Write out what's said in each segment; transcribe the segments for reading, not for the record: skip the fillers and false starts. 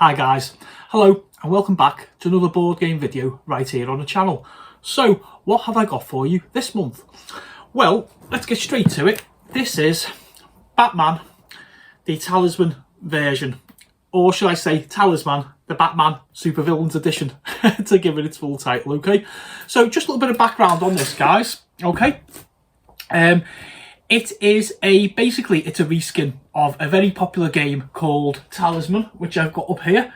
Hi guys, hello and welcome back to another board game video right here on the channel. So what have I got for you this month? Well, let's get straight to it. This is Batman, the Talisman version, or should I say Talisman, the Batman Supervillains Edition, to give it its full title, okay? So just a little bit of background on this, guys, okay? It is basically it's a reskin of a very popular game called Talisman, which I've got up here.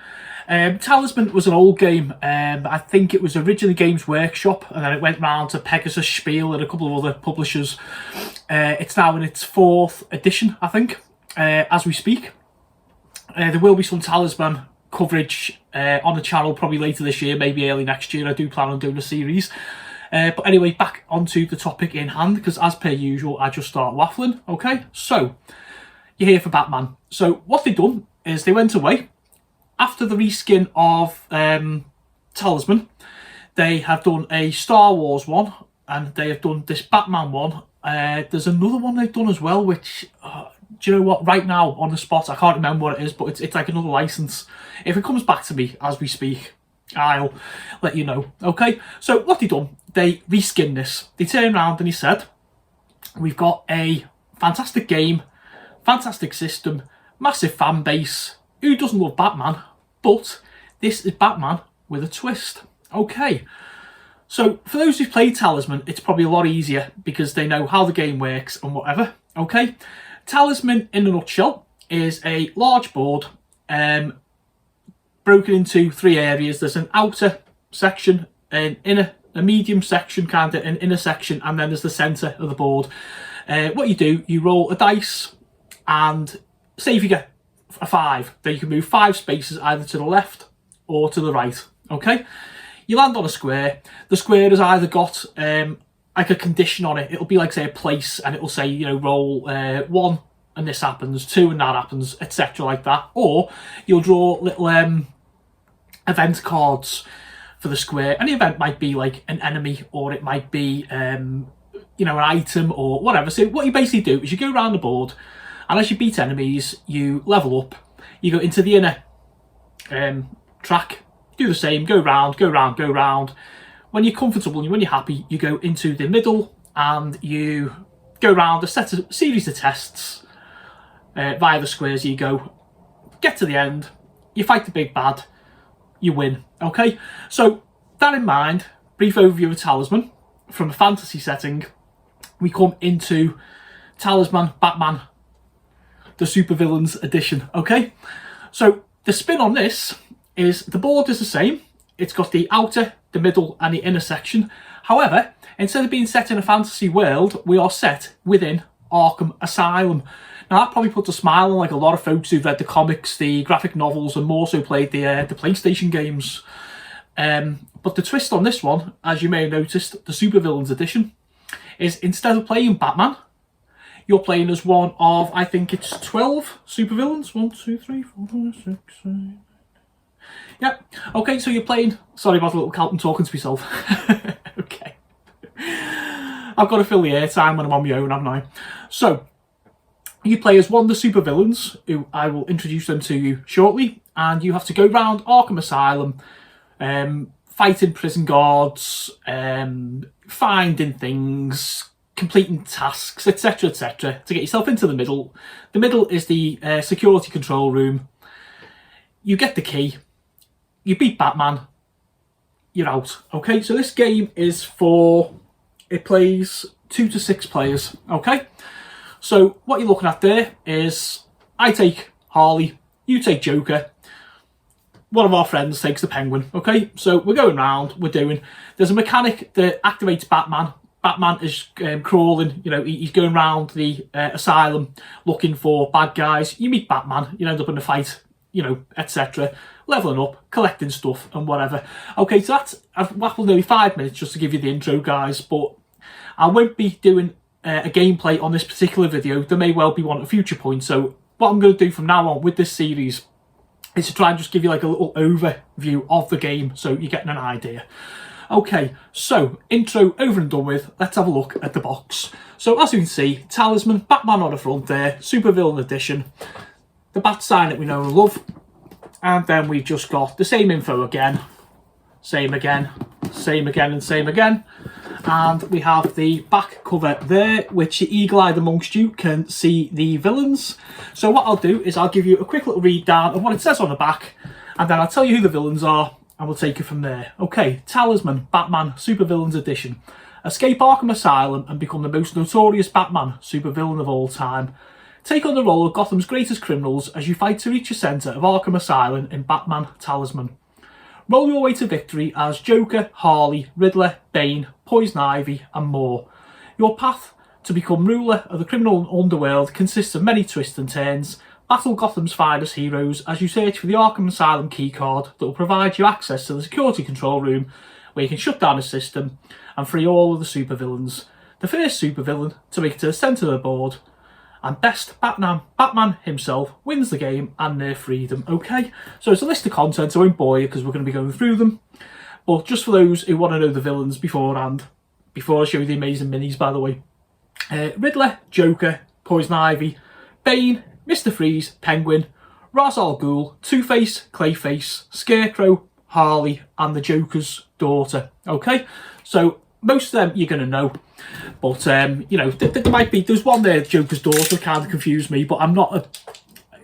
Talisman was an old game. I think it was originally Games Workshop, and then it went round to Pegasus Spiel and a couple of other publishers. It's now in its 4th edition, I think, as we speak. There will be some Talisman coverage on the channel probably later this year, maybe early next year. I do plan on doing a series. But anyway, back onto the topic in hand, because as per usual, I just start waffling, okay? So, you're here for Batman. So, what they've done is they went away. After the reskin of Talisman, they have done a Star Wars one, and they have done this Batman one. There's another one they've done as well, which, do you know what, right now, on the spot, I can't remember what it is, but it's like another license. If it comes back to me as we speak, I'll let you know, okay? So what they done, they reskinned this. They turned around and he said, we've got a fantastic game, fantastic system, massive fan base. Who doesn't love Batman? But this is Batman with a twist, okay? So for those who've played Talisman, it's probably a lot easier because they know how the game works and whatever, okay? Talisman, in a nutshell, is a large board, broken into 3 areas. There's an outer section, an inner, a medium section, kind of an inner section, and then there's the centre of the board. What you do, you roll a dice, and say if you get a 5, then you can move 5 spaces either to the left or to the right, okay? You land on a square. The square has either got like a condition on it. It'll be like, say, a place, and it'll say, you know, roll 1 and this happens, 2 and that happens, etc. like that. Or you'll draw little event cards for the square. Any event might be like an enemy, or it might be you know, an item or whatever. So what you basically do is you go around the board, and as you beat enemies, you level up. You go into the inner track, do the same, go round, go round, go round. When you're comfortable and when you're happy, you go into the middle and you go round a series of tests via the squares. You go, get to the end, you fight the big bad, you win, okay? So, that in mind, brief overview of Talisman. From a fantasy setting, we come into Talisman Batman, the Supervillains Edition, okay? So, the spin on this is the board is the same. It's got the outer, the middle, and the inner section. However, instead of being set in a fantasy world, we are set within Arkham Asylum. Now, that probably puts a smile on like a lot of folks who've read the comics, the graphic novels, and more so played the PlayStation games. But the twist on this one, as you may have noticed, the Supervillains Edition, is instead of playing Batman, you're playing as one of, I think it's 12 supervillains. 1, 2, 3, 4, 5, 6, 7. Yeah, okay, so you're playing... Sorry about the little count and talking to myself. Okay. I've got to fill the airtime when I'm on my own, haven't I? So, you play as one of the supervillains, who I will introduce them to you shortly, and you have to go round Arkham Asylum, fighting prison guards, finding things, completing tasks, etc, etc, to get yourself into the middle. The middle is the security control room. You get the key, you beat Batman, you're out. Okay, so this game is for, it plays 2 to 6 players, okay? So what you're looking at there is, I take Harley, you take Joker, one of our friends takes the Penguin, okay? So we're going round, there's a mechanic that activates Batman. Batman is crawling, you know, he's going round the asylum looking for bad guys. You meet Batman, you end up in a fight, you know, etc. Leveling up, collecting stuff and whatever. Okay, so that's, I've waffled nearly 5 minutes just to give you the intro, guys, but I won't be doing a gameplay on this particular video. There may well be one at a future point. So what I'm going to do from now on with this series is to try and just give you like a little overview of the game so you're getting an idea. Okay, so intro over and done with. Let's have a look at the box. So as you can see, Talisman, Batman on the front there, Supervillain Edition. The bat sign that we know and love. And then we've just got the same info again, same again, same again, and same again. And we have the back cover there, which the eagle-eyed amongst you can see the villains. So what I'll do is I'll give you a quick little read down of what it says on the back, and then I'll tell you who the villains are, and we'll take it from there. Okay, Talisman, Batman, Supervillains Edition. Escape Arkham Asylum and become the most notorious Batman supervillain of all time. Take on the role of Gotham's greatest criminals as you fight to reach the centre of Arkham Asylum in Batman Talisman. Roll your way to victory as Joker, Harley, Riddler, Bane, Poison Ivy and more. Your path to become ruler of the criminal underworld consists of many twists and turns. Battle Gotham's finest heroes as you search for the Arkham Asylum keycard that will provide you access to the security control room where you can shut down the system and free all of the supervillains. The first supervillain to make it to the centre of the board and best Batman himself wins the game and their freedom. Okay, so it's a list of content, so I won't bore you because we're going to be going through them. But just for those who want to know the villains beforehand, before I show you the amazing minis, by the way. Riddler, Joker, Poison Ivy, Bane, Mr. Freeze, Penguin, Ra's al Ghul, Two-Face, Clayface, Scarecrow, Harley and the Joker's daughter. Okay, so most of them you're going to know. But, you know, there might be, there's one there, Joker's daughter, kind of confused me, but I'm not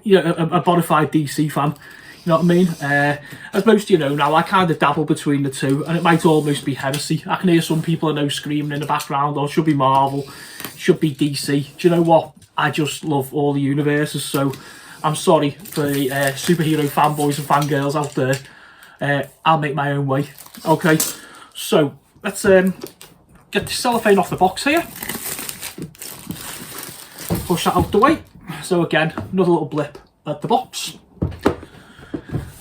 a bona fide DC fan, you know what I mean? As most of you know now, I kind of dabble between the two, and it might almost be heresy. I can hear some people I know screaming in the background, or should be Marvel, should be DC. Do you know what? I just love all the universes, so I'm sorry for the superhero fanboys and fangirls out there. I'll make my own way. Okay, so let's get the cellophane off the box here. Push that out the way. So again, another little blip at the box.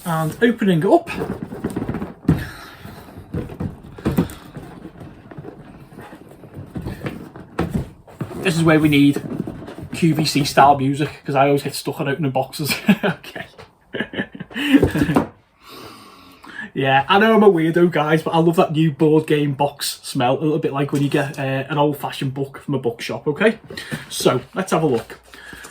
And opening it up. This is where we need QVC style music, because I always get stuck on opening boxes. Okay. Yeah, I know I'm a weirdo, guys, but I love that new board game box smell. A little bit like when you get an old-fashioned book from a bookshop, okay? So, let's have a look.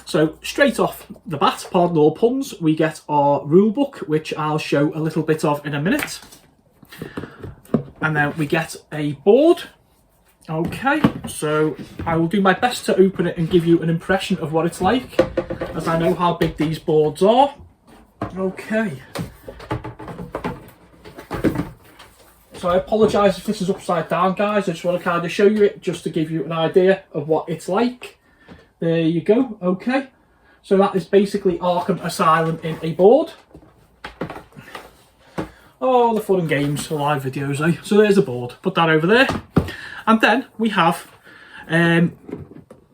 So, straight off the bat, pardon all puns, we get our rule book, which I'll show a little bit of in a minute. And then we get a board. Okay, so I will do my best to open it and give you an impression of what it's like, as I know how big these boards are. Okay. So I apologise if this is upside down, guys. I just want to kind of show you it just to give you an idea of what it's like. There you go. Okay. So that is basically Arkham Asylum in a board. Oh, the fun and games for live videos, eh? So there's a board. Put that over there. And then we have a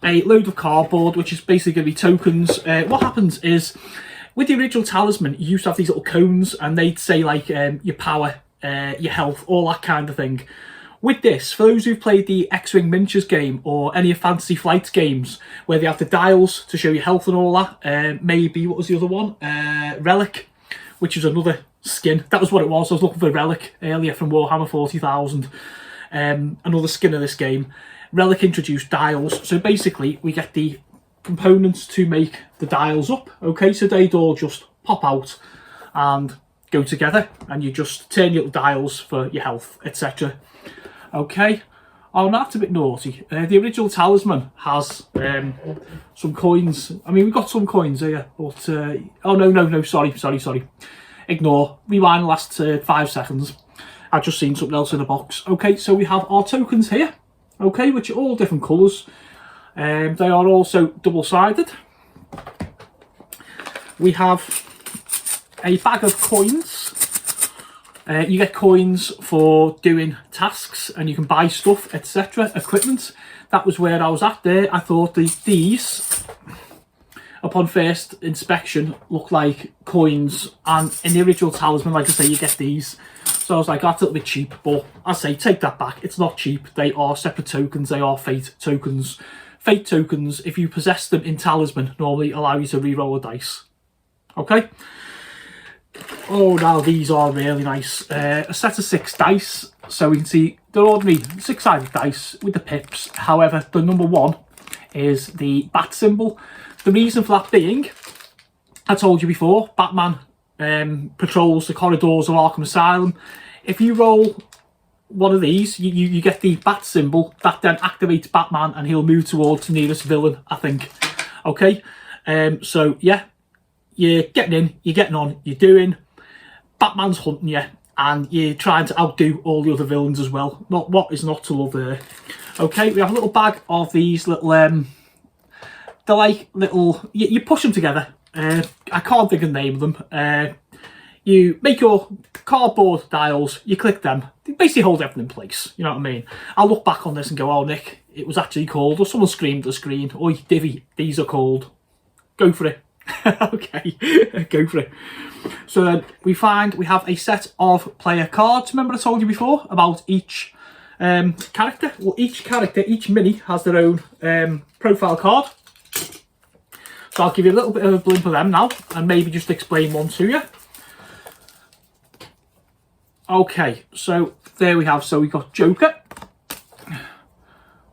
load of cardboard, which is basically going to be tokens. What happens is, with the original Talisman, you used to have these little cones, and they'd say like your power, your health, all that kind of thing. With this, for those who've played the X-Wing Miniatures game or any of Fantasy Flight games where they have the dials to show your health and all that, maybe, what was the other one? Relic, which is another skin. That was what it was. I was looking for Relic earlier from Warhammer 40,000. Another skin of this game. Relic introduced dials. So basically, we get the components to make the dials up. Okay, so they'd all just pop out and go together, and you just turn your little dials for your health, etc. Okay. Oh, no, that's a bit naughty. The original Talisman has some coins. I mean, we've got some coins here, but oh no, sorry. Ignore. Rewind the last 5 seconds. I've just seen something else in the box. Okay, so we have our tokens here. Okay, which are all different colours. They are also double-sided. We have a bag of coins. You get coins for doing tasks, and you can buy stuff, etc. Equipment. That was where I was at there. I thought these, upon first inspection, look like coins, and in the original Talisman, like I say, you get these. So I was like, that's a little bit cheap, but I say, take that back. It's not cheap. They are separate tokens. They are fate tokens. Fate tokens, if you possess them in Talisman, normally allow you to re-roll a dice. Okay? Oh, now these are really nice. A set of 6 dice. So we can see they're ordinary 6-sided dice with the pips. However, the number 1 is the bat symbol. The reason for that being, I told you before, Batman patrols the corridors of Arkham Asylum. If you roll one of these, you get the bat symbol that then activates Batman, and he'll move towards the nearest villain, I think. Okay, so yeah, you're getting in, you're getting on, you're doing. Batman's hunting you, and you're trying to outdo all the other villains as well. What is not to love there? Okay, we have a little bag of these little, they're like little, you push them together. I can't think of the name of them. You make your cardboard dials, you click them, they basically hold everything in place, you know what I mean? I'll look back on this and go, oh Nick, it was actually cold, or someone screamed at the screen, oi Divvy, these are cold. Go for it. Okay, go for it. So then we have a set of player cards. Remember I told you before about each character? Well, each mini has their own profile card. So I'll give you a little bit of a blimp of them now, and maybe just explain one to you. Okay, so there we have, so we've got Joker,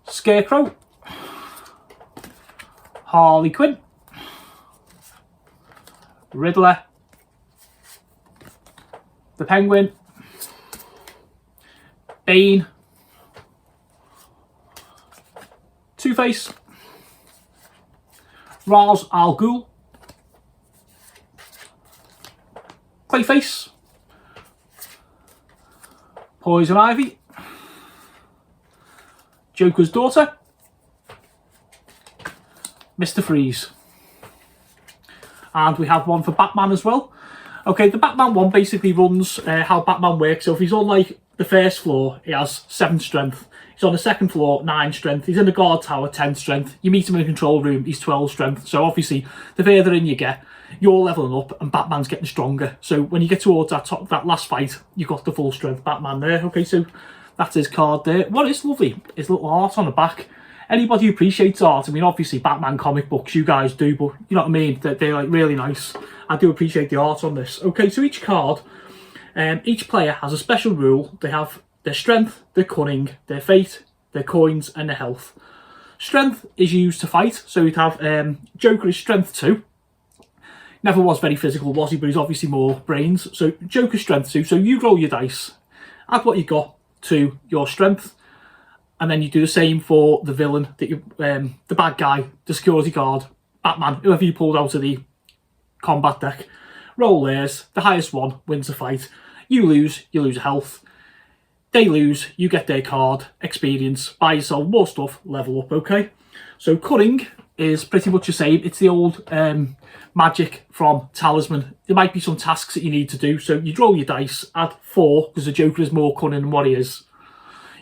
Scarecrow, Harley Quinn, Riddler, the Penguin, Bane, Two-Face, Ra's al Ghul, Clayface, Poison Ivy, Joker's daughter, Mr. Freeze. And we have one for Batman as well. Okay, the Batman one basically runs how Batman works. So if he's on like the first floor, he has 7 strength. He's on the second floor, 9 strength. He's in the guard tower, 10 strength. You meet him in the control room, he's 12 strength. So obviously, the further in you get, you're leveling up and Batman's getting stronger. So when you get towards that last fight, you've got the full strength Batman there. Okay, so that's his card there. What is lovely is little art on the back. Anybody who appreciates art, I mean, obviously Batman comic books, you guys do, but you know what I mean? They're like really nice. I do appreciate the art on this. Okay, so each card, each player has a special rule. They have their strength, their cunning, their fate, their coins, and their health. Strength is used to fight. So we'd have Joker is strength 2. Never was very physical, was he? But he's obviously more brains. So Joker's strength 2. So you roll your dice, add what you got to your strength, and then you do the same for the villain, the bad guy, the security guard, Batman, whoever you pulled out of the combat deck. Roll theirs. The highest one wins the fight. You lose a health. They lose, you get their card, experience, buy yourself more stuff, level up, okay? So cunning is pretty much the same. It's the old magic from Talisman. There might be some tasks that you need to do. So you roll your dice, add 4, because the Joker is more cunning than what he is.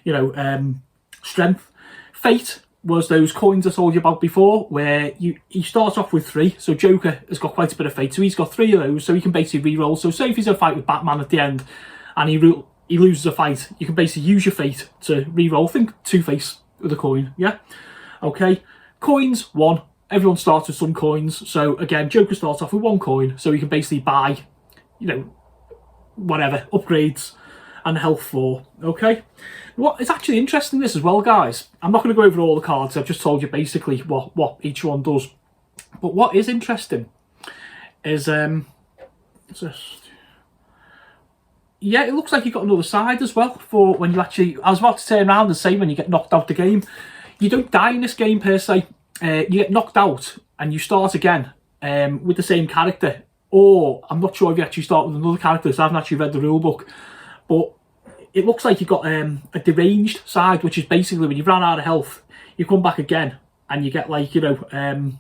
You know, strength. Fate was those coins I told you about before, where he starts off with 3. So Joker has got quite a bit of fate. So he's got 3 of those, so he can basically re-roll. So say if he's in a fight with Batman at the end, and he loses a fight, you can basically use your fate to re-roll. Think Two-Face with a coin, yeah? Okay, coins, 1. Everyone starts with some coins. So again, Joker starts off with 1 coin, so he can basically buy, you know, whatever, upgrades and health 4, okay? What is actually interesting this as well, guys, I'm not going to go over all the cards, I've just told you basically what each one does. But what is interesting is, yeah, it looks like you've got another side as well for when you actually, I was about to turn around and say when you get knocked out the game. You don't die in this game per se. You get knocked out and you start again with the same character. Or, I'm not sure if you actually start with another character, so I haven't actually read the rule book. But it looks like you've got a deranged side, which is basically when you've run out of health, you come back again and you get like, you know,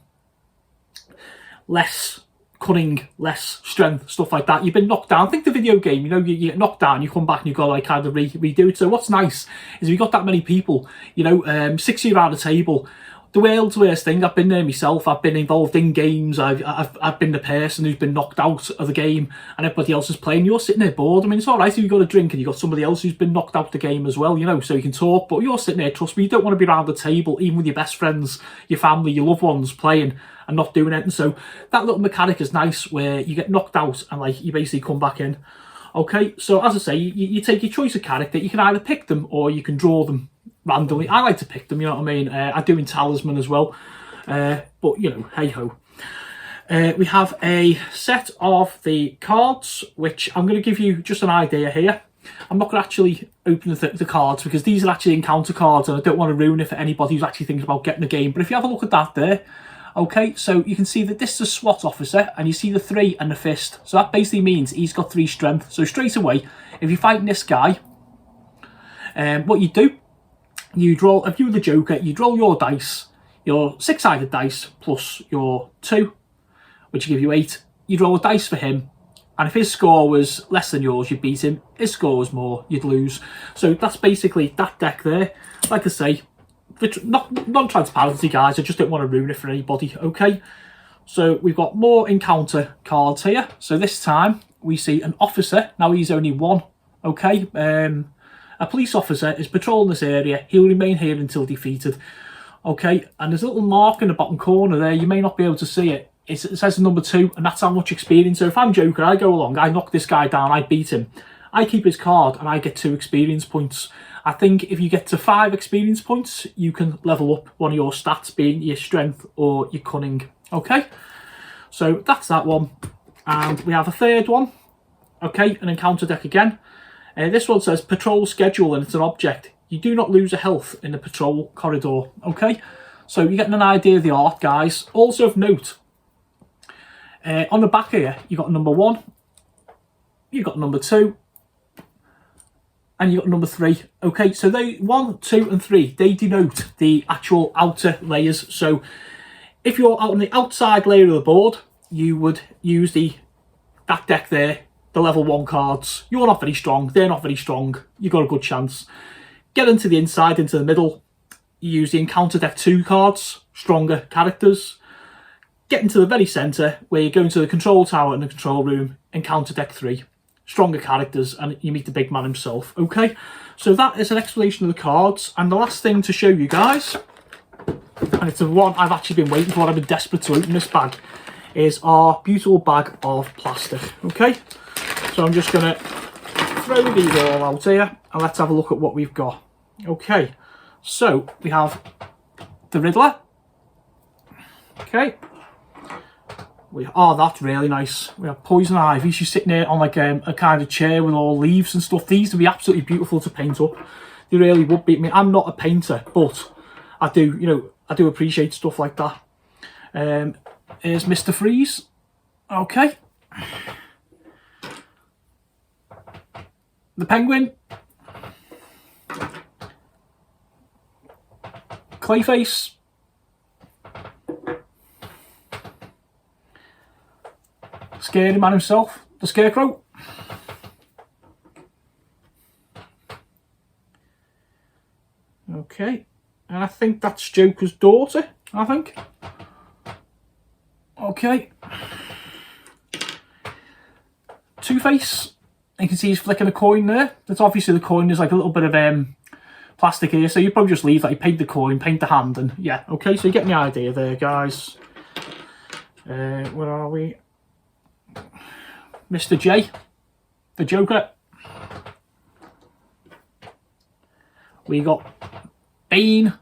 less cunning, less strength, stuff like that. You've been knocked down. Think the video game, you know, you get knocked down, you come back and you go like kind of redo it. So what's nice is we got that many people, you know, 60 around the table. The world's worst thing, I've been there myself, I've been involved in games, I've been the person who's been knocked out of the game and everybody else is playing, you're sitting there bored. I mean, it's alright if you've got a drink and you've got somebody else who's been knocked out the game as well, you know, so you can talk, but you're sitting there, trust me, you don't want to be around the table, even with your best friends, your family, your loved ones playing and not doing anything. So that little mechanic is nice where you get knocked out and like you basically come back in. Okay, so as I say, you take your choice of character, you can either pick them or you can draw them randomly. I like to pick them, you know what I mean? I do in Talisman as well, but you know, hey ho. We have a set of the cards, which I'm going to give you just an idea here. I'm not going to actually open the cards because these are actually encounter cards and I don't want to ruin it for anybody who's actually thinking about getting the game. But if you have a look at that there, okay, so you can see that this is a SWAT officer and you see the 3 and the fist. So that basically means he's got 3 strength. So straight away, if you're fighting this guy, what you do, you'd roll, if you were the Joker, you'd roll your dice, your 6-sided dice plus your 2, which will give you 8. You'd roll a dice for him, and if his score was less than yours, you'd beat him. His score was more, you'd lose. So that's basically that deck there. Like I say, non-transparency, guys. I just don't want to ruin it for anybody, okay? So we've got more encounter cards here. So this time we see an officer. Now he's only 1, okay? A police officer is patrolling this area. He'll remain here until defeated, okay? And there's a little mark in the bottom corner there. You may not be able to see it. It says number 2, and that's how much experience. So if I'm Joker, I go along, I knock this guy down, I beat him. I keep his card, and I get 2 experience points. I think if you get to 5 experience points, you can level up one of your stats, being your strength or your cunning. Okay, so that's that one. And we have a third one. Okay, an encounter deck again. This one says patrol schedule, and it's an object. You do not lose a health in the patrol corridor. Okay, so you're getting an idea of the art, guys. Also of note, on the back here, you've got number 1, you've got number 2, and you've got number 3. Okay, so they 1, 2, and 3, they denote the actual outer layers. So if you're out on the outside layer of the board, you would use that deck there, the level 1 cards. You're not very strong, they're not very strong, you've got a good chance. Get into the inside, into the middle, you use the encounter deck 2 cards, stronger characters. Get into the very centre, where you go into the control tower and the control room, encounter deck 3. Stronger characters, and you meet the big man himself. Okay, so that is an explanation of the cards. And the last thing to show you guys, and it's the one I've actually been waiting for, I've been desperate to open this bag, is our beautiful bag of plastic. Okay, so I'm just going to throw these all out here, and let's have a look at what we've got. Okay, so we have the Riddler. Okay. That's really nice. We have Poison Ivy. She's sitting there on like a kind of chair with all leaves and stuff. These would be absolutely beautiful to paint up. They really would be. I mean, I'm not a painter, but I do, I do appreciate stuff like that. Here's Mr. Freeze. Okay. The Penguin. Clayface. Scary man himself, the Scarecrow. Okay, and I think that's Joker's daughter, I think. Okay. Two-Face. You can see he's flicking a coin there. That's obviously the coin. There's like a little bit of plastic here, so you probably just leave that. You paint the coin, paint the hand, and yeah, okay, so you get the idea there, guys. Where are we? Mr. J, the Joker. We got Bane.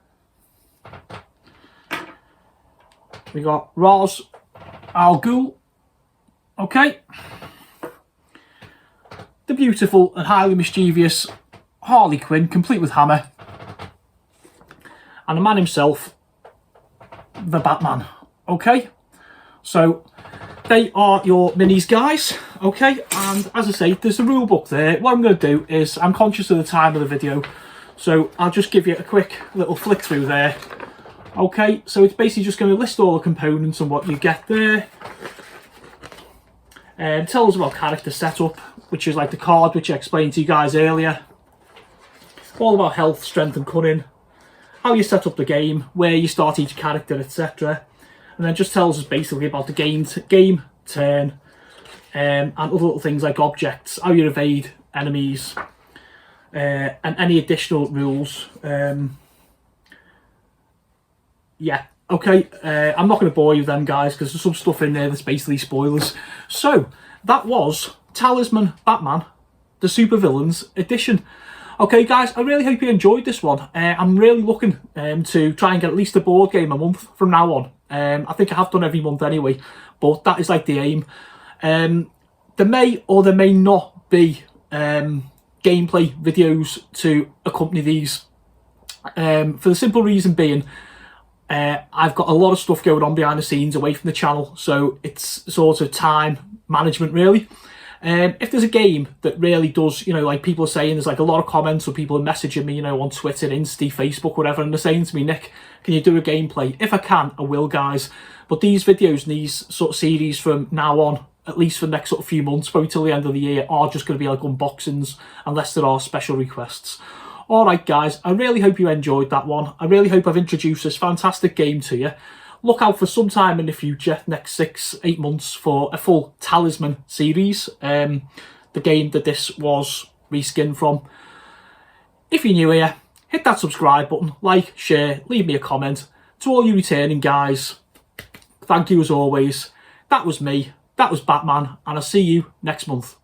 We got Ra's al Ghul. Okay. The beautiful and highly mischievous Harley Quinn, complete with hammer. And the man himself, the Batman. Okay. So they are your minis, guys. Okay, and as I say, there's a rule book there. What I'm going to do is, I'm conscious of the time of the video, so I'll just give you a quick little flick through there. Okay, so it's basically just going to list all the components and what you get there. And tell us about character setup, which is like the card which I explained to you guys earlier. All about health, strength and cunning. How you set up the game, where you start each character, etc. And then just tells us basically about the game turn, and other little things like objects, how you evade enemies, and any additional rules. Yeah, okay, I'm not going to bore you with them, guys, because there's some stuff in there that's basically spoilers. So, that was Talisman Batman, the Supervillains edition. Okay, guys, I really hope you enjoyed this one. I'm really looking to try and get at least a board game a month from now on. I think I have done every month anyway, but that is like the aim. There may or there may not be gameplay videos to accompany these, for the simple reason being I've got a lot of stuff going on behind the scenes away from the channel, so it's sort of time management really. If there's a game that really does, like people are saying, there's like a lot of comments or people are messaging me, on Twitter, Insta, Facebook, whatever, and they're saying to me, Nick, can you do a gameplay? If I can, I will, guys. But these videos and these sort of series from now on, at least for the next sort of few months, probably till the end of the year, are just going to be like unboxings, unless there are special requests. Alright guys, I really hope you enjoyed that one. I really hope I've introduced this fantastic game to you. Look out for some time in the future, next 6-8 months, for a full Talisman series, the game that this was reskinned from. If you're new here, hit that subscribe button, like, share, leave me a comment. To all you returning guys, thank you as always. That was me, that was Batman, and I'll see you next month.